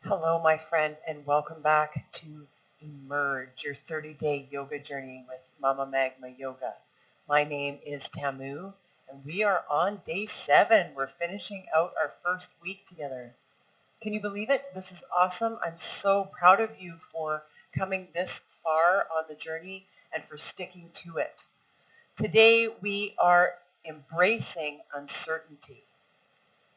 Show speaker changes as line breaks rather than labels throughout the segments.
Hello, my friend, and welcome back to Emerge, your 30-day yoga journey with Mama Magma Yoga. My name is Tamu, and we are on day 7. We're finishing out our first week together. Can you believe it? This is awesome. I'm so proud of you for coming this far on the journey and for sticking to it. Today, we are embracing uncertainty.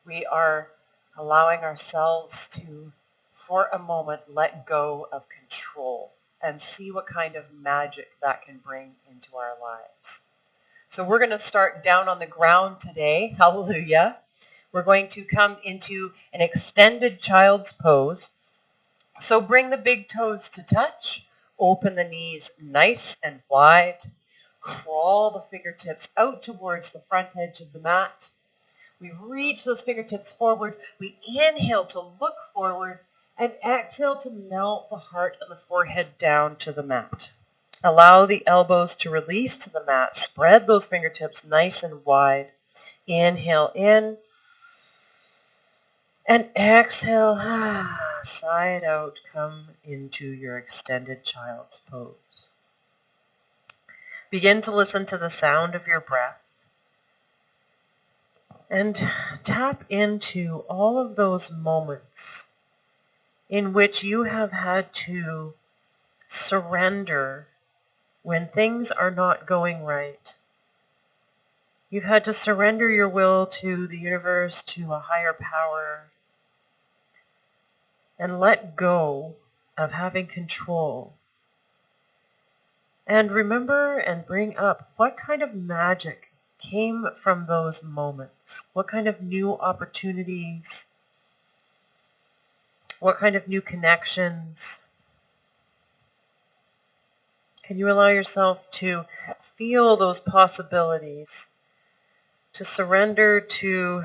We are allowing ourselves to, for a moment, let go of control and see what kind of magic that can bring into our lives. So we're going to start down on the ground today. Hallelujah. We're going to come into an extended child's pose. So bring the big toes to touch. Open the knees nice and wide. Crawl the fingertips out towards the front edge of the mat. We reach those fingertips forward. We inhale to look forward and exhale to melt the heart and the forehead down to the mat. Allow the elbows to release to the mat. Spread those fingertips nice and wide. Inhale in and exhale. Sigh it out. Come into your extended child's pose. Begin to listen to the sound of your breath. And tap into all of those moments in which you have had to surrender when things are not going right. You've had to surrender your will to the universe, to a higher power, and let go of having control. And remember and bring up what kind of magic came from those moments. What kind of new opportunities? What kind of new connections? Can you allow yourself to feel those possibilities? To surrender to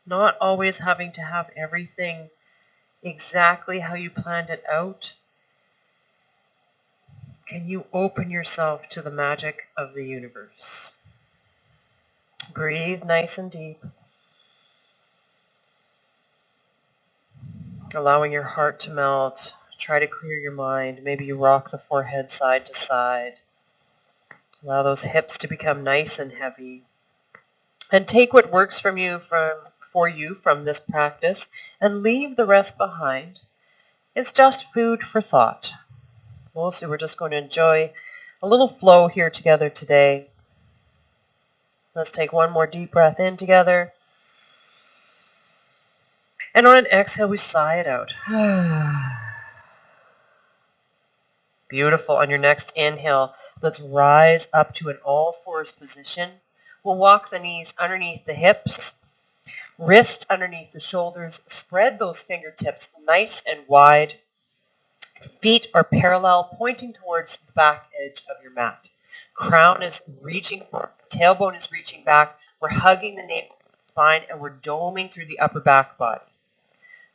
not always having to have everything exactly how you planned it out? Can you open yourself to the magic of the universe? Breathe nice and deep. Allowing your heart to melt. Try to clear your mind. Maybe you rock the forehead side to side. Allow those hips to become nice and heavy. And take what works for you from this practice and leave the rest behind. It's just food for thought. Mostly we're just going to enjoy a little flow here together today. Let's take one more deep breath in together. And on an exhale, we sigh it out. Beautiful. On your next inhale, let's rise up to an all-fours position. We'll walk the knees underneath the hips, wrists underneath the shoulders. Spread those fingertips nice and wide. Feet are parallel, pointing towards the back edge of your mat. Crown is reaching forward. Tailbone is reaching back. We're hugging the navel spine and we're doming through the upper back body.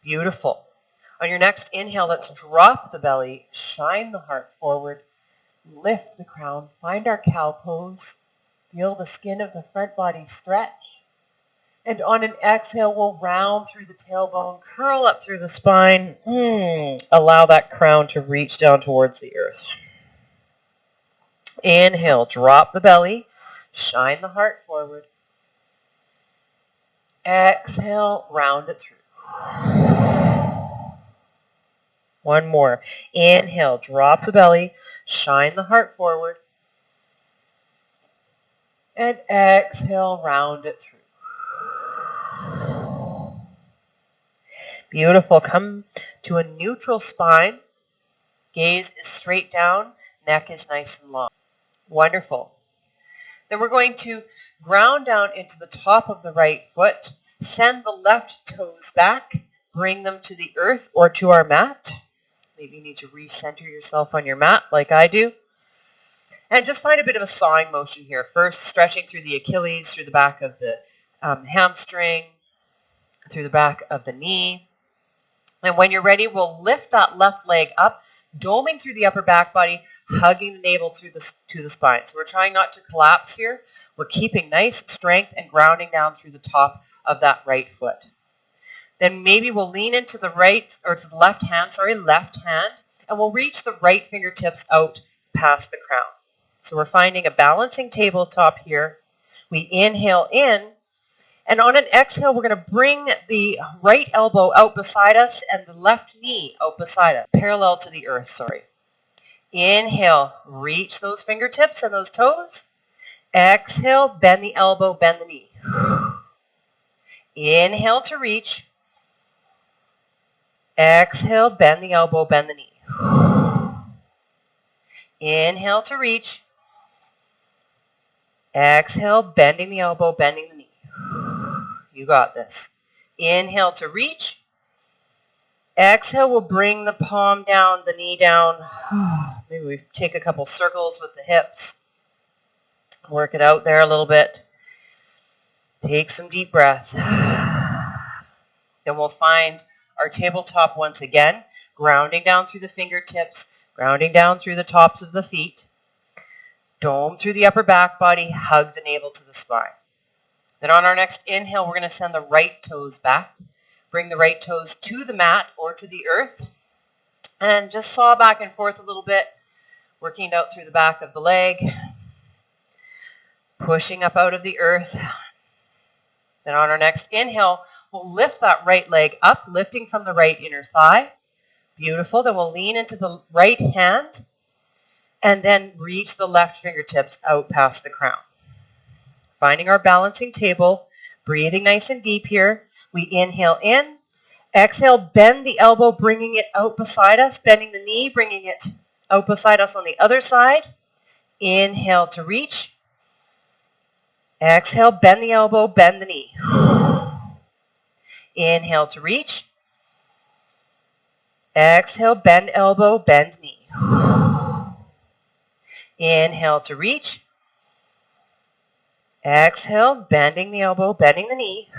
Beautiful. On your next inhale, let's drop the belly, shine the heart forward, lift the crown, find our cow pose, feel the skin of the front body stretch. And on an exhale, we'll round through the tailbone, curl up through the spine. Allow that crown to reach down towards the earth. Inhale, drop the belly, shine the heart forward. Exhale, round it through. One more. Inhale, drop the belly, shine the heart forward. And exhale, round it through. Beautiful. Come to a neutral spine. Gaze is straight down. Neck is nice and long. Wonderful. Then we're going to ground down into the top of the right foot. Send the left toes back. Bring them to the earth or to our mat. Maybe you need to recenter yourself on your mat like I do. And just find a bit of a sawing motion here. First, stretching through the Achilles, through the back of the hamstring, through the back of the knee. And when you're ready, we'll lift that left leg up, doming through the upper back body, hugging the navel to the spine. So we're trying not to collapse here. We're keeping nice strength and grounding down through the top of that right foot. Then maybe we'll lean into the right, or to the left hand, and we'll reach the right fingertips out past the crown. So we're finding a balancing tabletop here. We inhale in, and on an exhale, we're going to bring the right elbow out beside us and the left knee out beside us, parallel to the earth, sorry. Inhale, reach those fingertips and those toes. Exhale, bend the elbow, bend the knee. Inhale to reach. Exhale, bend the elbow, bend the knee. Inhale to reach. Exhale, bending the elbow, bending the knee. You got this. Inhale to reach. Exhale, we'll bring the palm down, the knee down. Maybe we take a couple circles with the hips. Work it out there a little bit. Take some deep breaths. Then we'll find our tabletop once again, grounding down through the fingertips, grounding down through the tops of the feet. Dome through the upper back body, hug the navel to the spine. Then on our next inhale, we're going to send the right toes back. Bring the right toes to the mat or to the earth. And just saw back and forth a little bit, working it out through the back of the leg. Pushing up out of the earth. Then on our next inhale, we'll lift that right leg up, lifting from the right inner thigh. Beautiful. Then we'll lean into the right hand and then reach the left fingertips out past the crown. Finding our balancing table, breathing nice and deep here. We inhale in, exhale, bend the elbow, bringing it out beside us, bending the knee, bringing it out beside us on the other side. Inhale to reach. Exhale, bend the elbow, bend the knee. Inhale to reach. Exhale, bend elbow, bend knee. Inhale to reach. Exhale, bending the elbow, bending the knee.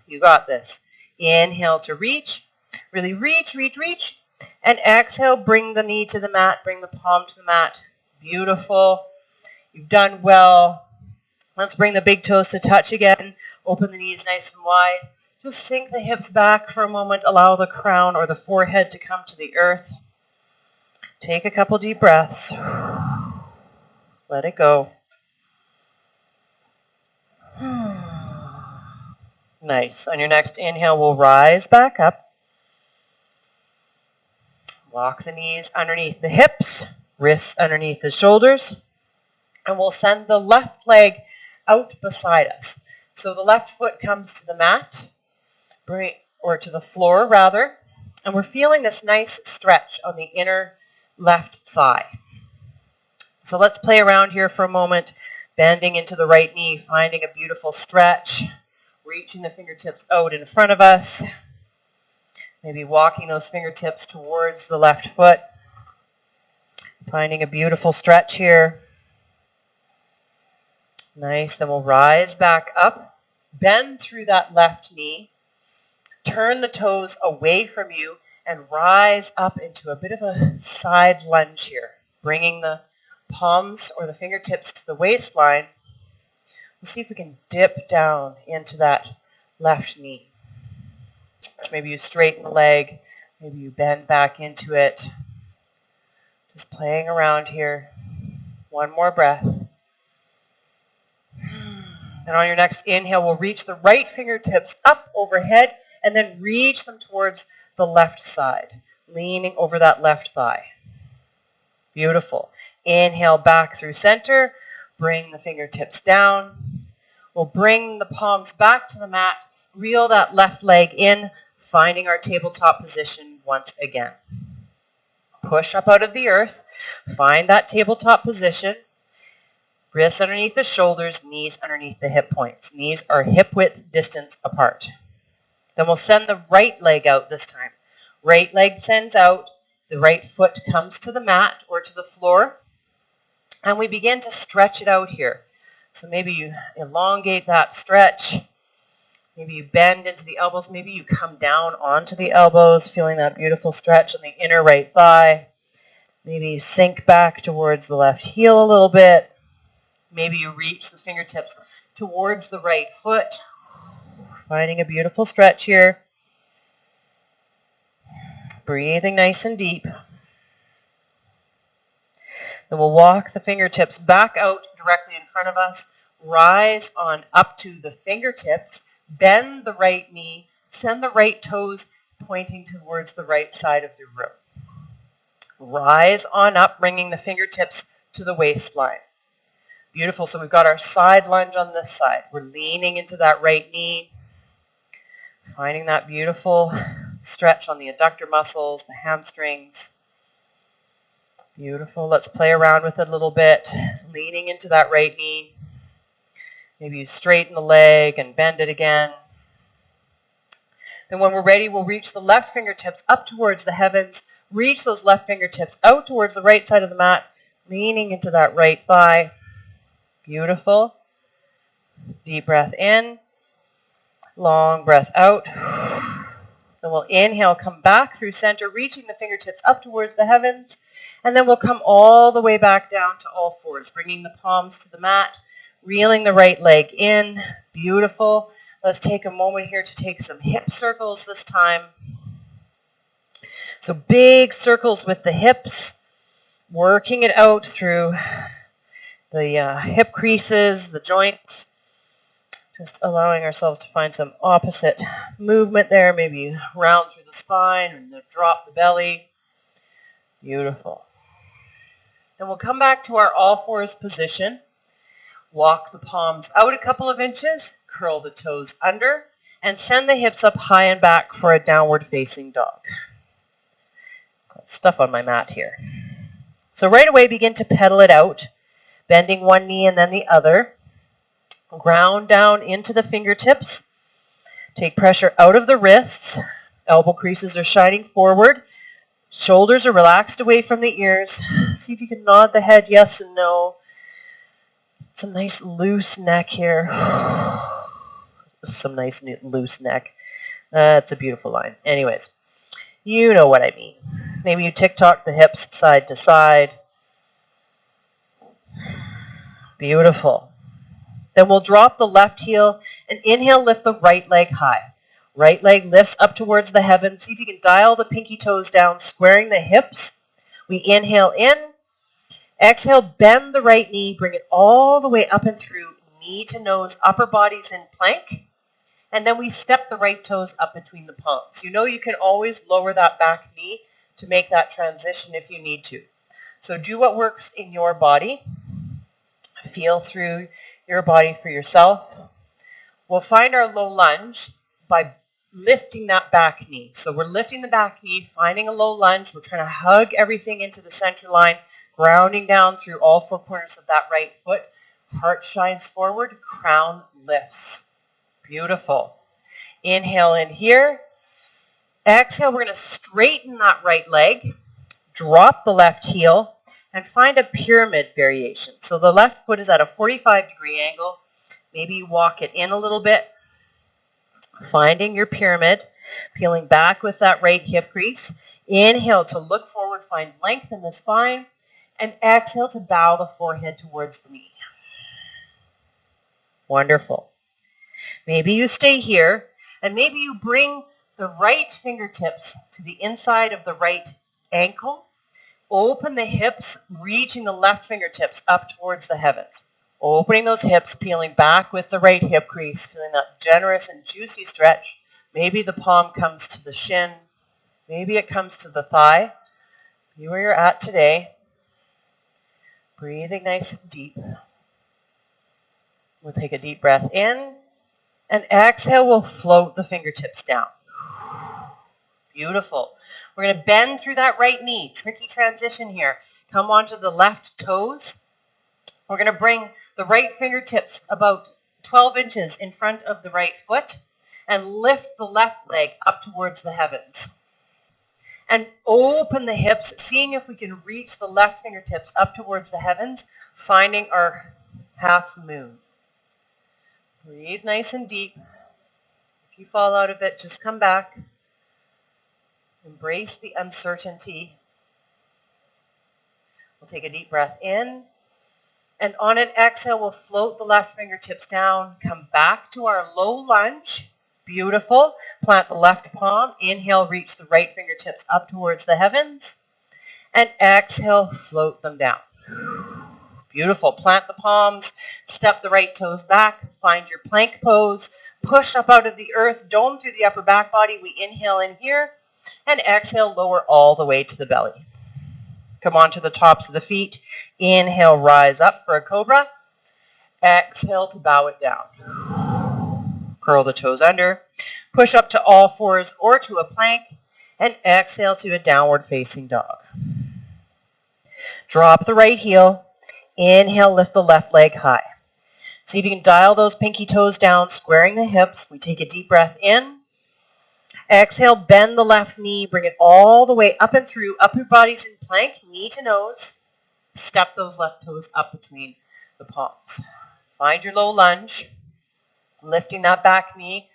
You got this. Inhale to reach. Really reach, reach, reach. And exhale, bring the knee to the mat, bring the palm to the mat. Beautiful. You've done well. Let's bring the big toes to touch again. Open the knees nice and wide. Just sink the hips back for a moment. Allow the crown or the forehead to come to the earth. Take a couple deep breaths. Let it go. Nice. On your next inhale, we'll rise back up. Walk the knees underneath the hips, wrists underneath the shoulders, and we'll send the left leg out beside us. So the left foot comes to the mat, or to the floor rather, and we're feeling this nice stretch on the inner left thigh. So let's play around here for a moment, bending into the right knee, finding a beautiful stretch, reaching the fingertips out in front of us, maybe walking those fingertips towards the left foot, finding a beautiful stretch here. Nice, then we'll rise back up, bend through that left knee, turn the toes away from you, and rise up into a bit of a side lunge here, bringing the palms or the fingertips to the waistline. We'll see if we can dip down into that left knee. Maybe you straighten the leg, maybe you bend back into it. Just playing around here. One more breath. And on your next inhale, we'll reach the right fingertips up overhead and then reach them towards the left side, leaning over that left thigh. Beautiful. Inhale back through center. Bring the fingertips down. We'll bring the palms back to the mat. Reel that left leg in, finding our tabletop position once again. Push up out of the earth. Find that tabletop position. Wrists underneath the shoulders, knees underneath the hip points. Knees are hip width distance apart. Then we'll send the right leg out this time. Right leg sends out. The right foot comes to the mat or to the floor. And we begin to stretch it out here. So maybe you elongate that stretch. Maybe you bend into the elbows. Maybe you come down onto the elbows, feeling that beautiful stretch on the inner right thigh. Maybe you sink back towards the left heel a little bit. Maybe you reach the fingertips towards the right foot. Finding a beautiful stretch here. Breathing nice and deep. Then we'll walk the fingertips back out directly in front of us. Rise on up to the fingertips. Bend the right knee. Send the right toes pointing towards the right side of the room. Rise on up, bringing the fingertips to the waistline. Beautiful. So we've got our side lunge on this side. We're leaning into that right knee. Finding that beautiful stretch on the adductor muscles, the hamstrings. Beautiful. Let's play around with it a little bit. Leaning into that right knee. Maybe you straighten the leg and bend it again. Then when we're ready, we'll reach the left fingertips up towards the heavens. Reach those left fingertips out towards the right side of the mat, leaning into that right thigh. Beautiful. Deep breath in. Long breath out. Then we'll inhale, come back through center, reaching the fingertips up towards the heavens. And then we'll come all the way back down to all fours, bringing the palms to the mat, reeling the right leg in. Beautiful. Let's take a moment here to take some hip circles this time. So big circles with the hips, working it out through the hip creases, the joints. Just allowing ourselves to find some opposite movement there. Maybe round through the spine and drop the belly. Beautiful. Then we'll come back to our all fours position. Walk the palms out a couple of inches. Curl the toes under. And send the hips up high and back for a downward facing dog. Got stuff on my mat here. So right away begin to pedal it out. Bending one knee and then the other. Ground down into the fingertips. Take pressure out of the wrists. Elbow creases are shining forward. Shoulders are relaxed away from the ears. See if you can nod the head yes and no. Some nice loose neck here. Some nice loose neck. That's a beautiful line. Anyways, you know what I mean. Maybe you tick-tock the hips side to side. Beautiful. Then we'll drop the left heel and inhale, lift the right leg high. Right leg lifts up towards the heavens. See if you can dial the pinky toes down, squaring the hips. We inhale in. Exhale, bend the right knee. Bring it all the way up and through, knee to nose, upper body's in plank. And then we step the right toes up between the palms. You know you can always lower that back knee to make that transition if you need to. So do what works in your body. Feel through your body for yourself. We'll find our low lunge by lifting that back knee. So we're lifting the back knee, finding a low lunge. We're trying to hug everything into the center line, grounding down through all four corners of that right foot. Heart shines forward, crown lifts. Beautiful. Inhale in here. Exhale, we're going to straighten that right leg, drop the left heel, and find a pyramid variation. So the left foot is at a 45-degree angle. Maybe you walk it in a little bit. Finding your pyramid, peeling back with that right hip crease. Inhale to look forward, find length in the spine. And exhale to bow the forehead towards the knee. Wonderful. Maybe you stay here, and maybe you bring the right fingertips to the inside of the right ankle. Open the hips, reaching the left fingertips up towards the heavens. Opening those hips, peeling back with the right hip crease, feeling that generous and juicy stretch. Maybe the palm comes to the shin. Maybe it comes to the thigh. Be where you're at today. Breathing nice and deep. We'll take a deep breath in. And exhale, we'll float the fingertips down. Beautiful. We're going to bend through that right knee. Tricky transition here. Come onto the left toes. We're going to bring the right fingertips about 12 inches in front of the right foot and lift the left leg up towards the heavens. And open the hips, seeing if we can reach the left fingertips up towards the heavens, finding our half moon. Breathe nice and deep. If you fall out of it, just come back. Embrace the uncertainty. We'll take a deep breath in. And on an exhale, we'll float the left fingertips down, come back to our low lunge. Beautiful. Plant the left palm. Inhale, reach the right fingertips up towards the heavens. And exhale, float them down. Beautiful. Plant the palms. Step the right toes back. Find your plank pose. Push up out of the earth. Dome through the upper back body. We inhale in here. And exhale, lower all the way to the belly. Come on to the tops of the feet. Inhale, rise up for a cobra. Exhale to bow it down. Curl the toes under. Push up to all fours or to a plank. And exhale to a downward facing dog. Drop the right heel. Inhale, lift the left leg high. See if you can dial those pinky toes down, squaring the hips. We take a deep breath in. Exhale, bend the left knee. Bring it all the way up and through. Upper body's in plank, knee to nose. Step those left toes up between the palms. Find your low lunge. Lifting that back knee.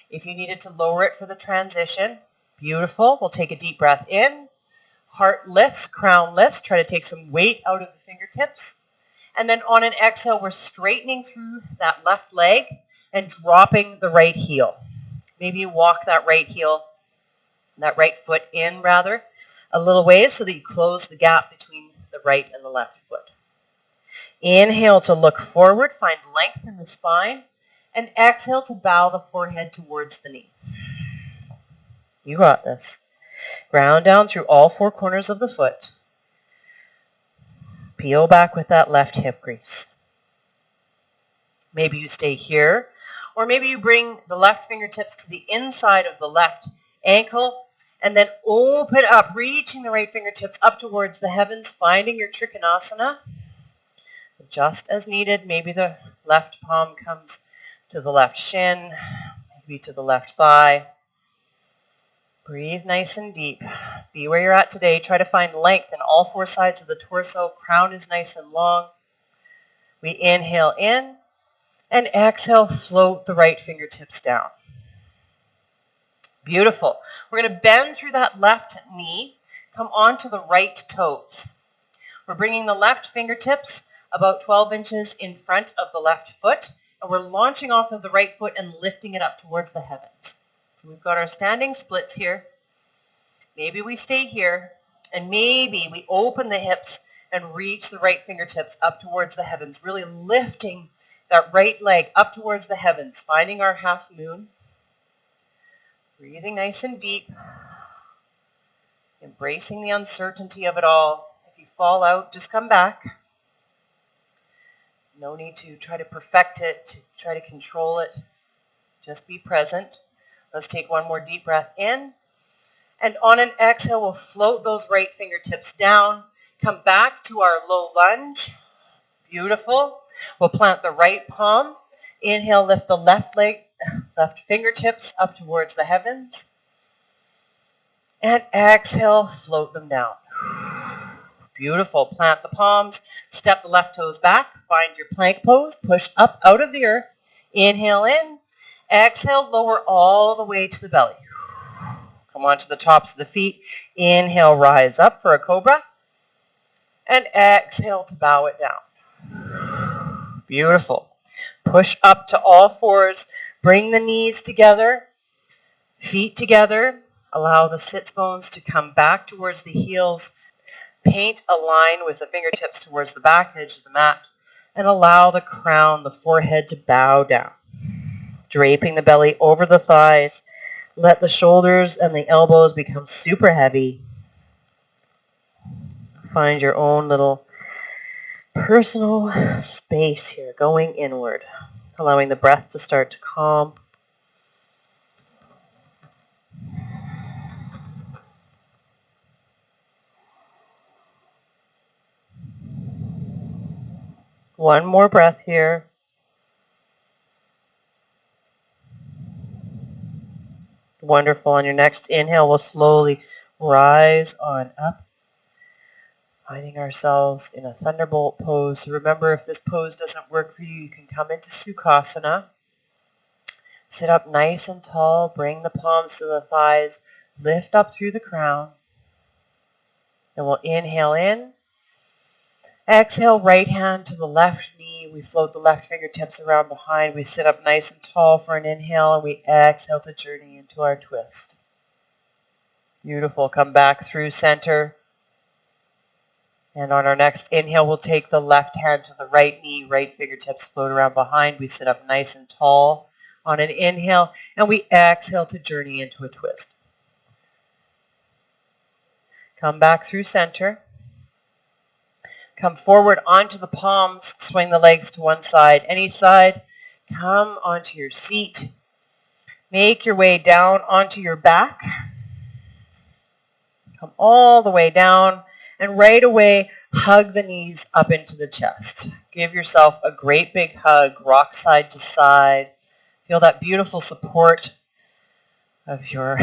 If you needed to lower it for the transition, beautiful. We'll take a deep breath in. Heart lifts, crown lifts. Try to take some weight out of the fingertips. And then on an exhale, we're straightening through that left leg and dropping the right heel. Maybe you walk that right heel, that right foot in rather, a little ways so that you close the gap between the right and the left foot. Inhale to look forward, find length in the spine, and exhale to bow the forehead towards the knee. You got this. Ground down through all four corners of the foot. Peel back with that left hip crease. Maybe you stay here, or maybe you bring the left fingertips to the inside of the left ankle, and then open up, reaching the right fingertips up towards the heavens, finding your Trikonasana. Just as needed, maybe the left palm comes to the left shin, maybe to the left thigh. Breathe nice and deep. Be where you're at today. Try to find length in all four sides of the torso. Crown is nice and long. We inhale in and exhale, float the right fingertips down. Beautiful. We're going to bend through that left knee. Come onto the right toes. We're bringing the left fingertips about 12 inches in front of the left foot, and we're launching off of the right foot and lifting it up towards the heavens. So we've got our standing splits here. Maybe we stay here, and maybe we open the hips and reach the right fingertips up towards the heavens, really lifting that right leg up towards the heavens, finding our half moon. Breathing nice and deep. Embracing the uncertainty of it all. If you fall out, just come back. No need to try to perfect it, to try to control it. Just be present. Let's take one more deep breath in. And on an exhale, we'll float those right fingertips down. Come back to our low lunge. Beautiful. We'll plant the right palm. Inhale, lift the left leg, left fingertips up towards the heavens. And exhale, float them down. Beautiful. Plant the palms. Step the left toes back. Find your plank pose. Push up out of the earth. Inhale in. Exhale, lower all the way to the belly. Come on to the tops of the feet. Inhale, rise up for a cobra. And exhale to bow it down. Beautiful. Push up to all fours. Bring the knees together. Feet together. Allow the sits bones to come back towards the heels. Paint a line with the fingertips towards the back edge of the mat. And allow the crown, the forehead to bow down. Draping the belly over the thighs. Let the shoulders and the elbows become super heavy. Find your own little personal space here, going inward. Allowing the breath to start to calm. One more breath here. Wonderful. On your next inhale, we'll slowly rise on up, finding ourselves in a thunderbolt pose. So remember, if this pose doesn't work for you, you can come into Sukhasana. Sit up nice and tall. Bring the palms to the thighs. Lift up through the crown. Then we'll inhale in. Exhale, right hand to the left knee. We float the left fingertips around behind. We sit up nice and tall for an inhale, and we exhale to journey into our twist. Beautiful. Come back through center. And on our next inhale, we'll take the left hand to the right knee, right fingertips float around behind. We sit up nice and tall on an inhale, and we exhale to journey into a twist. Come back through center. Come forward onto the palms, swing the legs to one side, any side. Come onto your seat. Make your way down onto your back. Come all the way down, and right away, hug the knees up into the chest. Give yourself a great big hug, rock side to side. Feel that beautiful support of your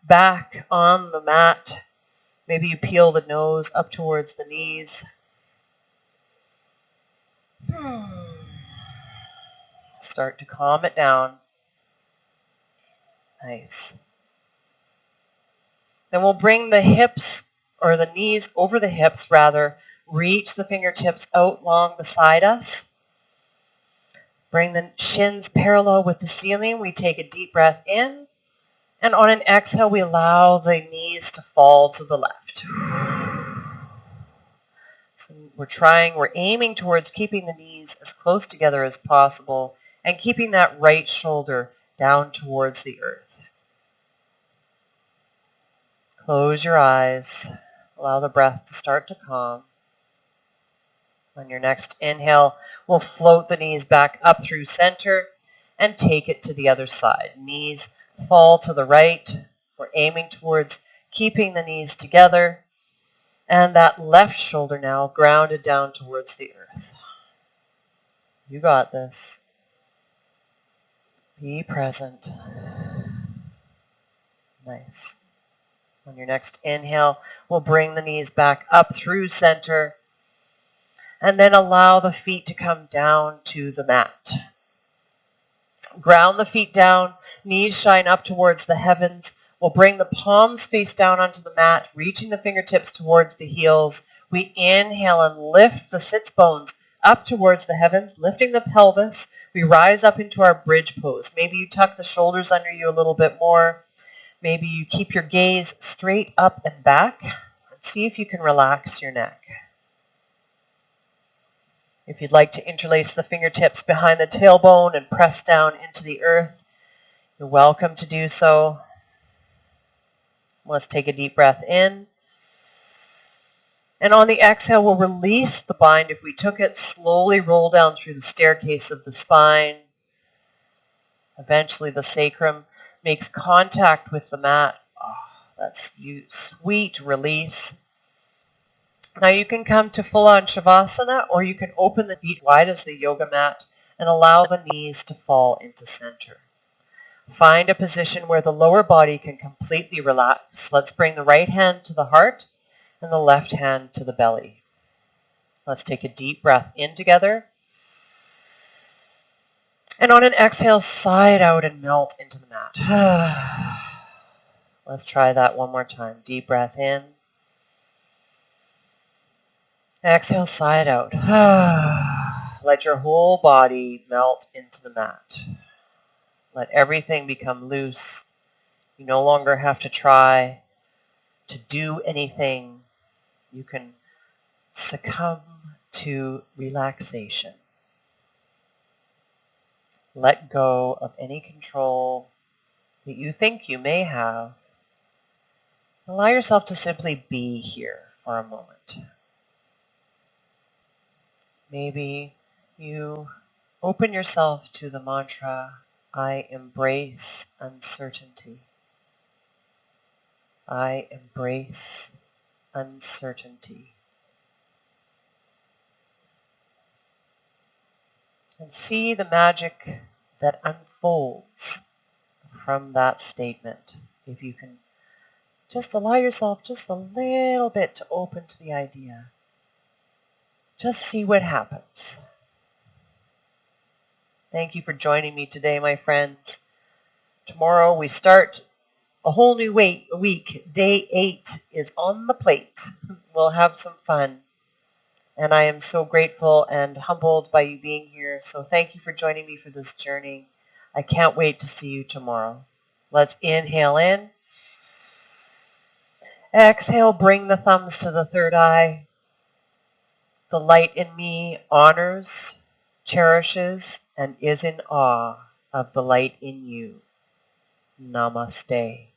back on the mat. Maybe you peel the nose up towards the knees. Start to calm it down. Nice. Then we'll bring the hips, or the knees over the hips rather. Reach the fingertips out long beside us. Bring the shins parallel with the ceiling. We take a deep breath in. And on an exhale, we allow the knees to fall to the left. So we're aiming towards keeping the knees as close together as possible and keeping that right shoulder down towards the earth. Close your eyes. Allow the breath to start to calm. On your next inhale, we'll float the knees back up through center and take it to the other side. Knees fall to the right. We're aiming towards keeping the knees together. And that left shoulder now grounded down towards the earth. You got this. Be present. Nice. On your next inhale, we'll bring the knees back up through center and then allow the feet to come down to the mat. Ground the feet down, knees shine up towards the heavens. We'll bring the palms face down onto the mat, reaching the fingertips towards the heels. We inhale and lift the sits bones up towards the heavens, lifting the pelvis. We rise up into our bridge pose. Maybe you tuck the shoulders under you a little bit more. Maybe you keep your gaze straight up and back, and see if you can relax your neck. If you'd like to interlace the fingertips behind the tailbone and press down into the earth, you're welcome to do so. Let's take a deep breath in. And on the exhale, we'll release the bind. If we took it, slowly roll down through the staircase of the spine. Eventually, the sacrum makes contact with the mat. That's sweet release. Now you can come to full-on Shavasana, or you can open the feet wide as the yoga mat and allow the knees to fall into center. Find a position where the lower body can completely relax. Let's bring the right hand to the heart and the left hand to the belly. Let's take a deep breath in together. And on an exhale, sigh it out and melt into the mat. Let's try that one more time. Deep breath in. Exhale, sigh it out. Let your whole body melt into the mat. Let everything become loose. You no longer have to try to do anything. You can succumb to relaxation. Let go of any control that you think you may have. Allow yourself to simply be here for a moment. Maybe you open yourself to the mantra, I embrace uncertainty. I embrace uncertainty. And see the magic that unfolds from that statement. If you can just allow yourself just a little bit to open to the idea. Just see what happens. Thank you for joining me today, my friends. Tomorrow we start a whole new week. Day 8 is on the plate. We'll have some fun. And I am so grateful and humbled by you being here. So thank you for joining me for this journey. I can't wait to see you tomorrow. Let's inhale in. Exhale, bring the thumbs to the third eye. The light in me honors, cherishes, and is in awe of the light in you. Namaste.